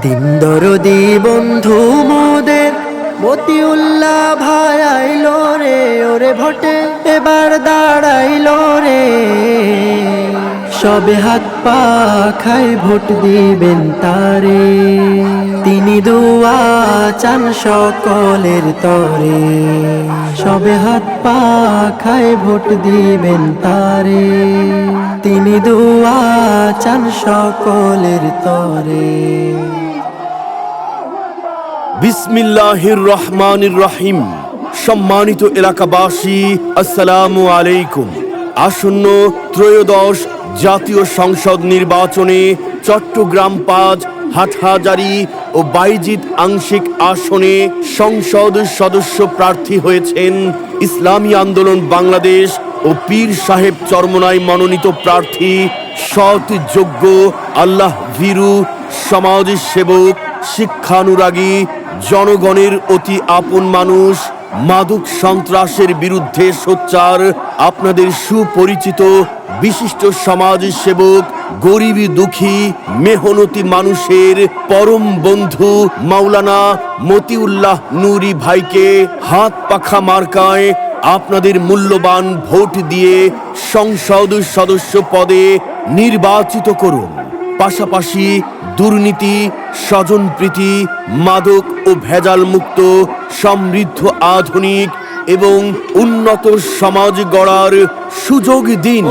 দিন দরদি বন্ধু মোদের মতিউল্লাহ ভাই আইলো রে, ওরে ভোটে এবার দাঁড়াইলো রে। সবে হাত পা খাই ভোট দিবেন তারে, তিনি দোয়া চান সকলের তরে। সবে হাত পা খাই ভোট দিবেন তারে, তিনি দোয়া চান সকলের তরে। বিসমিল্লাহির রহমানির রহিম। সম্মানিত এলাকাবাসী, আসসালামু আলাইকুম। আসন্ন ত্রয়োদশ জাতীয় সংসদ নির্বাচনে চট্টগ্রাম ৫, হাটহাজারী ও বাইজিদ আংশিক আসনে সংসদ সদস্য প্রার্থী হয়েছেন ইসলামী আন্দোলন বাংলাদেশ ও পীর সাহেব চরমোনাই মনোনীত প্রার্থী সৎ, যোগ্য, আল্লাহ ভীরু, সমাজ সেবক, শিক্ষানুরাগী, জনগণের অতি আপন মানুষ, মাদক সন্ত্রাসের বিরুদ্ধে সোচ্চার, আপনাদের সুপরিচিত বিশিষ্ট সমাজ সেবক, গরিবী দুঃখী মেহনতি মানুষের পরম বন্ধু মাওলানা মতিউল্লাহ নুরি ভাইকে হাত পাখা মার্কায় আপনাদের মূল্যবান ভোট দিয়ে সংসদ সদস্য পদে নির্বাচিত করুন। পাশাপাশি দুর্নীতি, স্বজনপ্রীতি, মাদক ও ভেজাল মুক্ত সমৃদ্ধ, আধুনিক এবং উন্নত সমাজ গড়ার সুযোগ দিন।